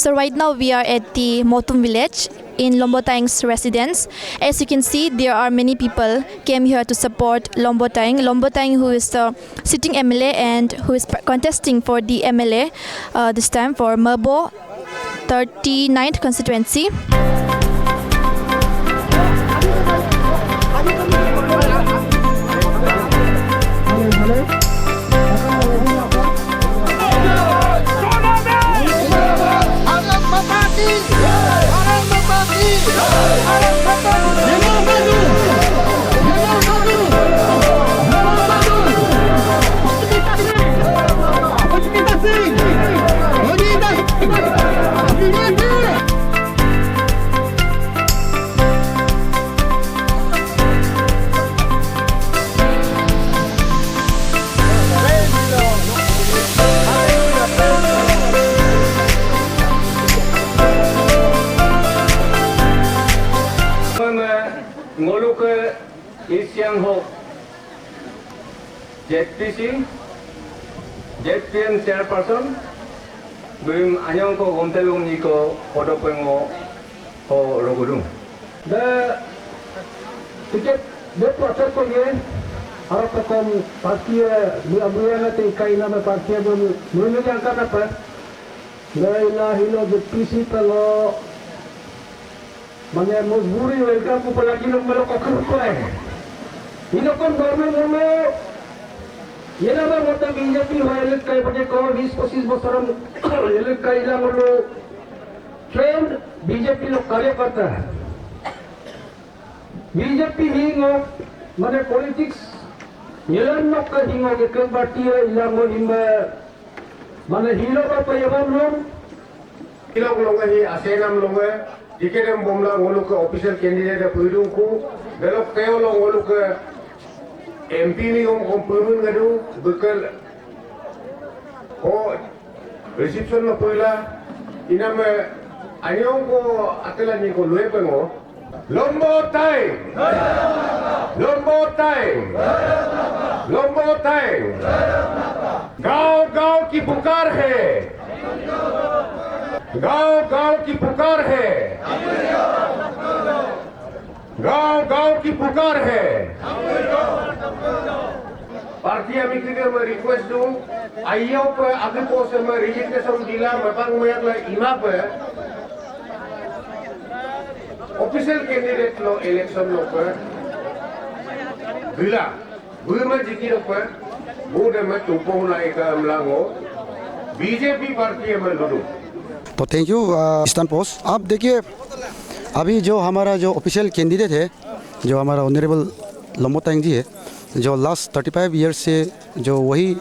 So right now we are at the Motum village in Lombotang's residence. As you can see, there are many people came here to support Lombotang. Lombotang, who is the sitting MLA and who is contesting for the MLA this time for Merbo 39th constituency. ngoluk isyang ho JPC JPN chairperson bim anyong ko gomtelung ni ko podopengo ho rogudung da tiket de proses ko ye harap kom parti buya na te kaina me parti bunu jangka apa la ilaha illallah JPC pelo Mane mojburi welcome ko pala kilong malo kokor ko Inokon government mo Yena ba mota BJP hoyelet kay pagke ko 20-25 বছর hoyelet kay lang lo trained BJP lo कार्यकर्ता BJP hingo mane politics yelan nok ka hingo ke party ilang mo himba mane hilo ba payabam lo ilong lo hi asenam lo Dikirim bomla ngoluk ke official candidate puidung ku belok keo lo ngoluk ke MP ni om puidung ngadu bekal oh reception lo puila inam anyong ko atela ni ko lue pengo Lombotang गांव-गांव की पुकार है गांव-गांव की पुकार है गांव-गांव की पुकार है पार्टी अमित में रिक्वेस्ट दूं आइयो पे अभी को से मैं रजिस्ट्रेशन दिला मपांग में अगला इमा पे ऑफिशियल कैंडिडेट लो इलेक्शन लो पे दिला बुई में जीती लो पे बूढ़े में चुपो लाएगा अमलांगो बीजेपी पार्टी में लड़ू तो थैंक यू ईस्टर्न पोस्ट। आप देखिए अभी जो हमारा जो ऑफिशियल कैंडिडेट है जो हमारा ऑनरेबल लोम्बोतांग जी है जो लास्ट 35 ईयर्स से जो वही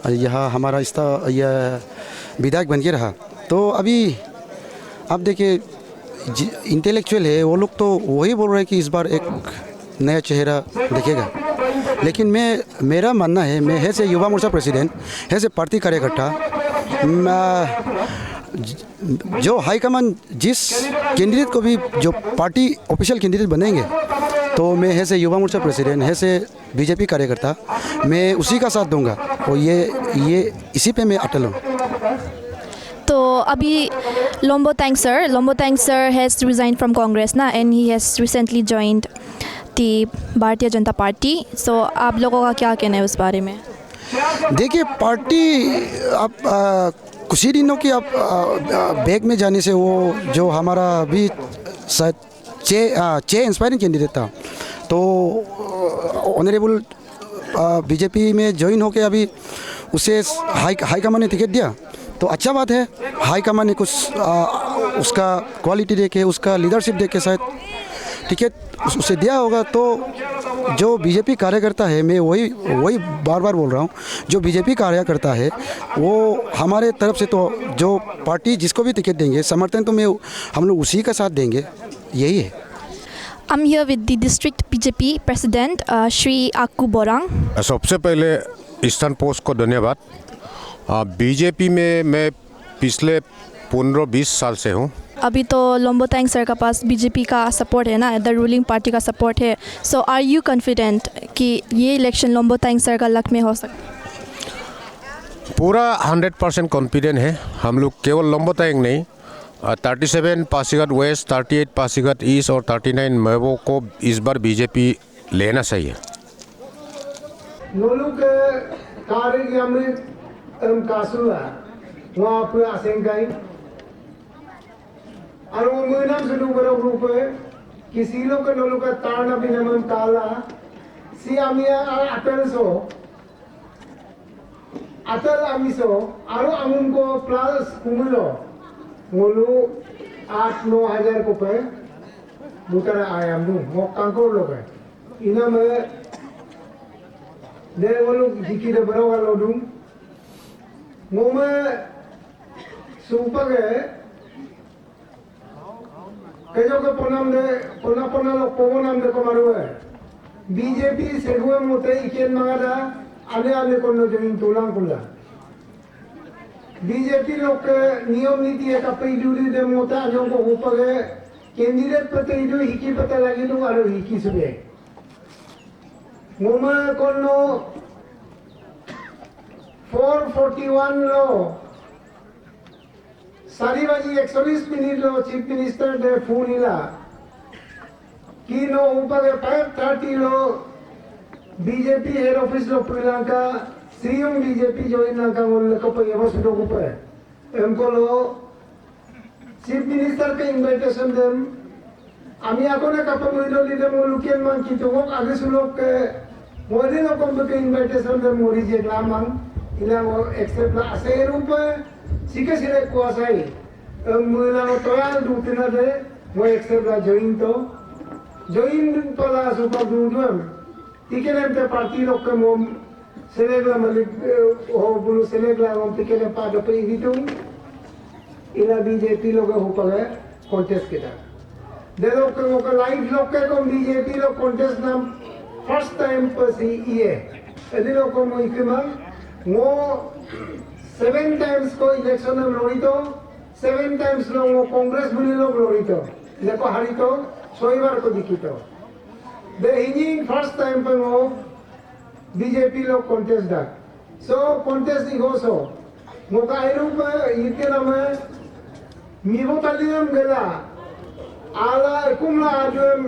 यहाँ हमारा यह विधायक बन के रहा। तो अभी आप देखिए इंटेलेक्चुअल है वो लोग तो वही बोल रहे हैं कि इस बार एक नया चेहरा दिखेगा। लेकिन मेरा मानना है मैं है से युवा मोर्चा प्रेसिडेंट है से पार्टी कार्यकर्ता जो हाईकमान जिस कैंडिडेट को भी जो पार्टी ऑफिशियल कैंडिडेट बनेंगे तो मैं है से युवा मोर्चा प्रेसिडेंट है से बीजेपी कार्यकर्ता मैं उसी का साथ दूंगा और ये इसी पे मैं अटल हूँ। तो अभी Lombotang sir has resigned from Congress ना and he has recently joined the Bharatiya Janata party. So आप लोगों का क्या कहना है उस बारे में? देखिए पार्टी आप कुछ ही दिनों की आप बैग में जाने से वो जो हमारा अभी शायद चे इंस्पायरिंग कैंडिडेट था तो ऑनरेबल बीजेपी में ज्वाइन होके अभी उसे हाई कमान ने टिकट दिया तो अच्छा बात है। हाई कमान ने कुछ उसका क्वालिटी देखे उसका लीडरशिप देखे शायद टिकट उसे दिया होगा। तो जो बीजेपी कार्यकर्ता है मैं वही बार बार बोल रहा हूँ जो बीजेपी कार्यकर्ता है वो हमारे तरफ से तो जो पार्टी जिसको भी टिकट देंगे समर्थन तो हम लोग उसी का साथ देंगे यही है। I'm here with the district BJP president Shri Aku Borang। सबसे पहले ईस्टर्न पोस्ट को धन्यवाद। बीजेपी में मैं पिछले 15-20 साल से हूँ। अभी तो लोम्बोतांग सर का पास बीजेपी का सपोर्ट है ना द रूलिंग पार्टी का सपोर्ट है। सो आर यू कॉन्फिडेंट कि ये इलेक्शन लोम्बोतांग सर का लक में हो सकता? पूरा 100% कॉन्फिडेंट है। हम लोग केवल लोम्बोतांग नहीं 37 पासीघाट वेस्ट, 38 पासीघाट ईस्ट और 39 मेबो को इस बार बीजेपी लेना चाहिए। नोलू के कार्य की अमृत कासुला वहाँ पे आसेंगाई और वो मुनाम से डूबरो ग्रुप है किसी लोग के नोलू का तारना भी नमन काला सियामिया अतल अमिसो आरो अमुन को प्लस कुमुलो मोलू 8-9 हजार को पे बुतरा आया मु मोकांको लोग है इना में दे मोलू जिकी दे बरो वालो दूं मो में सुपर है केजो के पोना लोग पोगो नाम दे को मारो है बीजेपी सेगुए मोते इकेन मांगा आने को नजरिन तुलांग कुला बीजेपी लोग के नियम नीति एक अपनी दे मोता जो को ऊपर है कैंडिडेट पते जो हिकी पता लगी तो आरो हिकी सुबे मोमा कोनो 441 लो सारी बाजी 140 मिनट लो चीफ मिनिस्टर दे फोन इला की नो ऊपर 530 लो बीजेपी हेड ऑफिस लो श्रीलंका सीएम बीजेपी जो इनका बोलने को पे ये सुनो को पे हमको लो चीफ मिनिस्टर के इनविटेशन देम आमी आको ने कप मुइलो लीडर मो लुकेन मान की तो आगे सुनो के मोदी नो कम के इनविटेशन देम मोरी जे ग्रामन इला वो एक्सेप्ट ला से रूप सिके सिरे को आसाई मुइला नो तोयाल दूतिना दे वो एक्सेप्ट ला जॉइन तो ला सुपर दूम टिकेट पे पार्टी लोग के मोम सेलेगला मलिक हो बुलु सेलेगला हम टिकेट पा दो पे इदितु इला बीजेपी लोग हो पगे कॉन्टेस्ट के दे लोग के वो लाइव लोग के को बीजेपी लोग कॉन्टेस्ट नाम फर्स्ट टाइम पर सी ये यदि लोग को मुइकमा वो 7 टाइम्स को इलेक्शन में लड़ी तो 7 टाइम्स लोग वो कांग्रेस बुली लोग लड़ी तो लेको हारी तो 6 बार को दिखी तो the hinging first time पे वो बीजेपी लोग contest दा so contest ही हो सो मोका ऐरूप इतने नाम है मीवो तालियम गेला आला कुमला आजम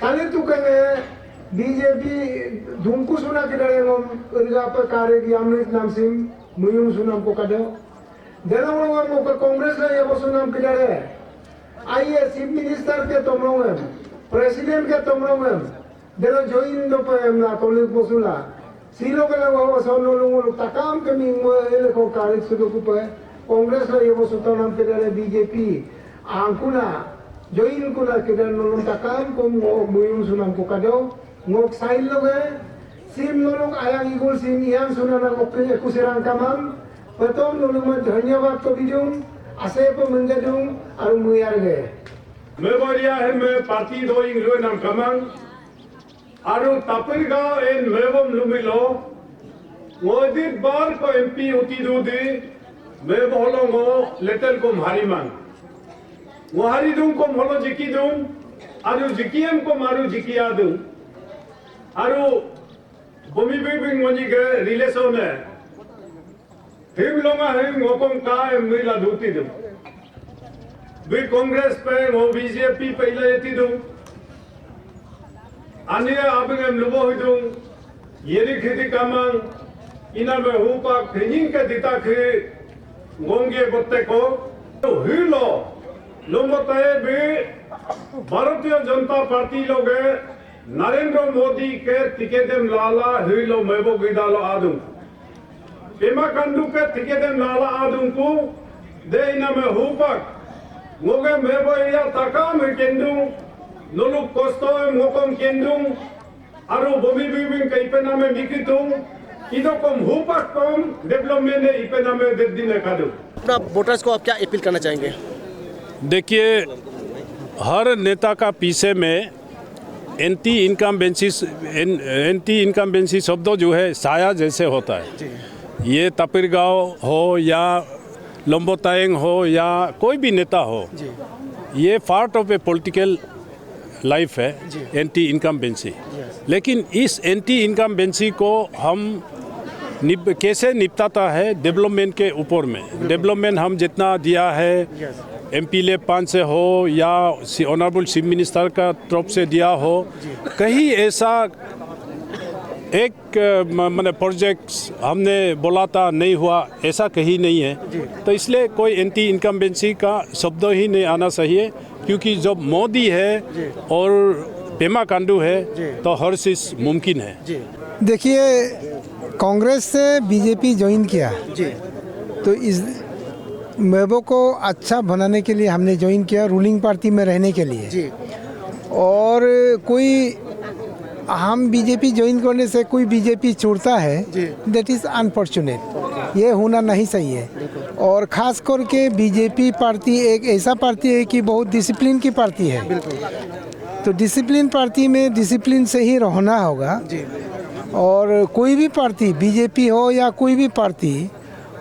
ताली तू कने बीजेपी धुमकु सुना के डरे वो उनका पे कार्य की अमृत नाम सिंह मुयुम सुनाम को कदो देना वो मोका कांग्रेस ने ये वो सुनाम के डरे आइए चीफ मिनिस्टर के तुम लोग हैं प्रेसिडेंट के तुम लोग हैं देलो जोइन दो पे हमला तोले पोसुला सीलो के लोग वो सोनो लोग तकाम के मिंग ये को कार्य सुदो को पे कांग्रेस ने ये वो सुतो नाम के डरे बीजेपी आंकुना जोइन कुला के डरे लोग तकाम को मुयुम सुनाम को कदो मोक साइल लोग हैं सिम लोग आया इगुल सिम यान सुनाना को के कुसेरां कामान पतों लोग में धन्यवाद को दीजूं आसे पे मंगे दूं और मुयार गए मैं बोलिया है मैं पार्टी दो इंग्लो नाम कमांग आरो तापिरगांव इन मेवम लुमिलो मोदी बार को एमपी होती दो दे मैं बोलो गो लेटर को मारी मांग वो हारी दूं को मोलो जिकी दूं आरो जिकीएम को मारू जिकिया दूं आरो बमी बिंग वनी के रिलेशन है हिम लोगा हिम वोकम का मिला दूती दूं भी कांग्रेस पे वो बीजेपी पहले येती दूं अन्य आप हम लोगों ही दूं ये री खेती कामंग इना में हुपा खिंजिंग के दिता खे गोंगे बत्ते को तो हिलो लोमताए भी भारतीय जनता पार्टी लोग नरेंद्र मोदी के टिकेटम लाला हिलो मेबो गिदालो आदूं पेमा कंडू के टिकेटम लाला आदूं को दे इना में हुपा मोगे मेबो या तकाम केंदू लोलु कोस्तो मोकम केंदू आरो बमी बिबिंग के इपेना में मिकितू इदो कम हुपक कम डेवलपमेंट है इपेना में दे दिन कादू अपना वोटर्स को आप क्या अपील करना चाहेंगे? देखिए हर नेता का पीछे में एंटी इनकम्बेंसी शब्द जो है साया जैसे होता है। ये तापिरगांव हो या लंबोतायंग हो या कोई भी नेता हो, ये part of A political life है एंटी इनकम्बेंसी। लेकिन इस एंटी इनकम्बेंसी को हम कैसे निपटाता है डेवलपमेंट के ऊपर में। डेवलपमेंट हम जितना दिया है MP ले 5 से हो या ऑनरेबल चीफ मिनिस्टर का तरफ से दिया हो, कहीं ऐसा एक मैंने प्रोजेक्ट्स हमने बोला था नहीं हुआ, ऐसा कहीं नहीं है। तो इसलिए कोई एंटी इनकम्बेंसी का शब्द ही नहीं आना चाहिए, क्योंकि जब मोदी है और पेमा खांडू है तो हर चीज़ मुमकिन है। देखिए, कांग्रेस से बीजेपी ज्वाइन किया तो इस मेबो को अच्छा बनाने के लिए हमने ज्वाइन किया, रूलिंग पार्टी में रहने के लिए। और कोई हम बीजेपी ज्वाइन करने से कोई बीजेपी छोड़ता है, दैट इज़ अनफॉर्चुनेट, ये होना नहीं सही है। और ख़ास करके बीजेपी पार्टी एक ऐसा पार्टी है कि बहुत डिसिप्लिन की पार्टी है, तो डिसिप्लिन पार्टी में डिसिप्लिन से ही रहना होगा। और कोई भी पार्टी, बीजेपी हो या कोई भी पार्टी,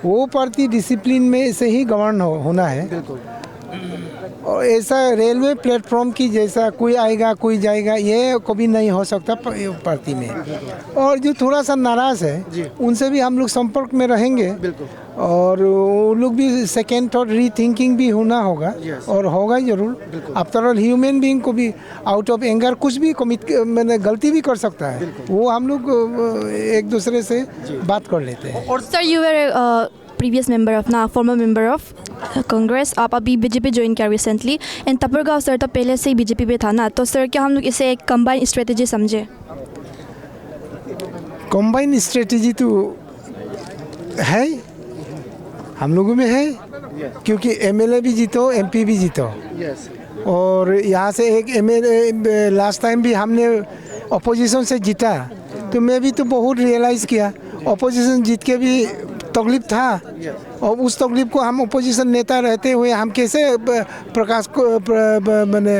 वो पार्टी डिसिप्लिन में से ही गवर्न होना है। और ऐसा रेलवे प्लेटफॉर्म की जैसा कोई आएगा कोई जाएगा, ये कभी नहीं हो सकता पार्टी में। और जो थोड़ा सा नाराज़ है उनसे भी हम लोग संपर्क में रहेंगे, और वो लोग भी सेकेंड थॉट रीथिंकिंग भी होना होगा, और होगा जरूर। आफ्टर ऑल ह्यूमन बीइंग को भी आउट ऑफ एंगर कुछ भी मैंने गलती भी कर सकता है, वो हम लोग एक दूसरे से बात कर लेते हैं। और sir, you were previous member of ना former member of कांग्रेस, आप अभी बीजेपी ज्वाइन किया रिसेंटली, एंड तपरगांव सर तो पहले से ही बीजेपी पे था ना, तो सर क्या हम लोग इसे एक कंबाइन स्ट्रेटेजी समझे? कंबाइन स्ट्रेटेजी तो है, हम लोगों में है, क्योंकि एमएलए भी जीतो, एमपी भी जीतो। और यहाँ से एक एमएलए लास्ट टाइम भी हमने अपोजिशन से जीता, तो मैं भी तो बहुत रियलाइज़ किया, अपोजिशन जीत के भी तकलीफ था, और उस तकलीफ को हम अपोजिशन नेता रहते हुए हम कैसे प्रकाश को मैंने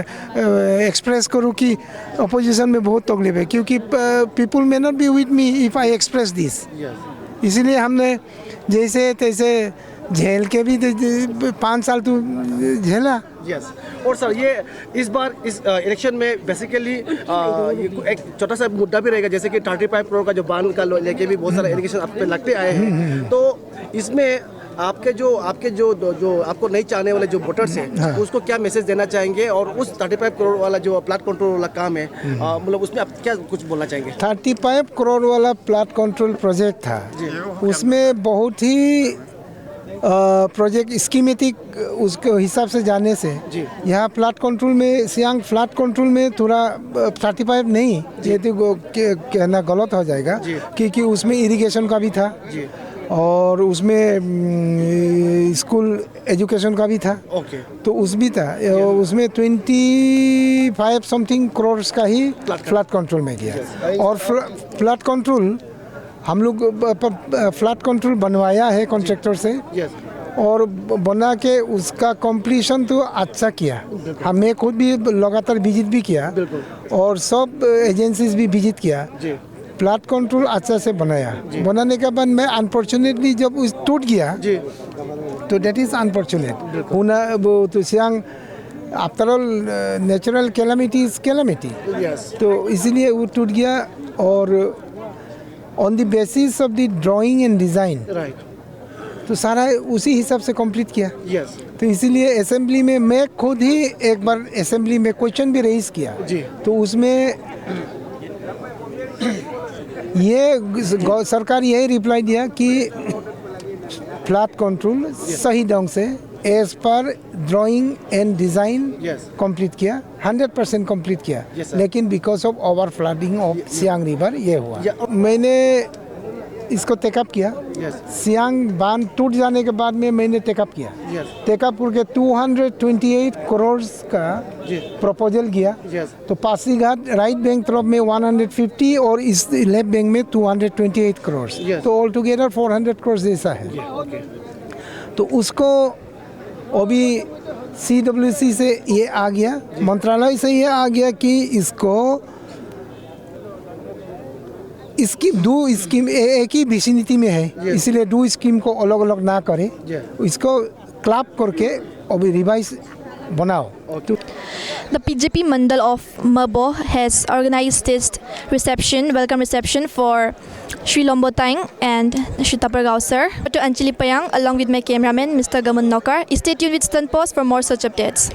एक्सप्रेस करूं कि अपोजिशन में बहुत तकलीफ है, क्योंकि people may not be with me if I express this. इसीलिए हमने जैसे तैसे झेल के भी 5 साल तो झेला। और सर, ये इस बार इस इलेक्शन में बेसिकली एक छोटा सा मुद्दा भी रहेगा, जैसे कि 35 करोड़ का जो बांध का लेके भी बहुत सारे एलिगेशन आप पे लगते आए हैं। तो इसमें आपके जो आपको नहीं चाहने वाले जो वोटर्स हैं, उसको क्या मैसेज देना चाहेंगे? और उस 35 करोड़ वाला जो प्लाट कंट्रोल वाला काम है, मतलब उसमें आप क्या कुछ बोलना चाहेंगे? 35 करोड़ वाला प्लाट कंट्रोल प्रोजेक्ट था, उसमें बहुत ही प्रोजेक्ट स्कीमेटिक उसके हिसाब से जाने से यहाँ फ्लड कंट्रोल में, सियांग फ्लड कंट्रोल में थोड़ा 35 नहीं, ये तो कहना गलत हो जाएगा, क्योंकि उसमें इरिगेशन का भी था, और उसमें स्कूल एजुकेशन का भी था, तो उस भी था, उसमें 25 समथिंग करोड़ का ही फ्लड कंट्रोल में गया। और फ्लड कंट्रोल हम लोग फ्लड कंट्रोल बनवाया है कॉन्ट्रैक्टर से, और बना के उसका कंप्लीशन तो अच्छा किया। हमें खुद भी लगातार विजिट भी किया, और सब एजेंसीज भी विजिट किया। फ्लड कंट्रोल अच्छा से बनाया, बनाने के बाद मैं अनफॉर्चुनेटली जब उस टूट गया, तो डेट इज़ अनफॉर्चुनेट होना, वो तो Siang after all natural calamity is calamity, तो इसीलिए वो टूट गया। और on the basis of the drawing and design, तो सारा उसी हिसाब से कंप्लीट किया। तो इसीलिए असेंबली में मैं खुद ही एक बार असेंबली में क्वेश्चन भी रेज किया, तो उसमें ये सरकार यही रिप्लाई दिया कि फ्लड कंट्रोल सही ढंग से as per drawing and design complete किया, 100% कंप्लीट किया, लेकिन because of over flooding of Siang river ये हुआ। मैंने इसको टेकअप किया, सियांग बांध टूट जाने के बाद में मैंने टेकअप किया, टेकअप करके 228 करोड़ का प्रपोजल किया। तो पासीघाट राइट बैंक तरफ में 150 और इस लेफ्ट बैंक में 228 करोड़, तो ऑल टुगेदर 400 करोड़ जैसा है। तो उसको अभी CWC से ये आ गया, मंत्रालय से ये आ गया कि इसको दो स्कीम एक ही विसिनिटी में है, इसलिए 2 स्कीम को अलग अलग ना करें, इसको क्लब करके अभी रिवाइज बनाओ। The PJP Mandal of Merbo has organized this welcome reception for Sri Lombotang and Sri Tapargao sir. To Anjali Payang along with my cameraman Mr. Gaman Nokar. Stay tuned with Stun Post for more such updates.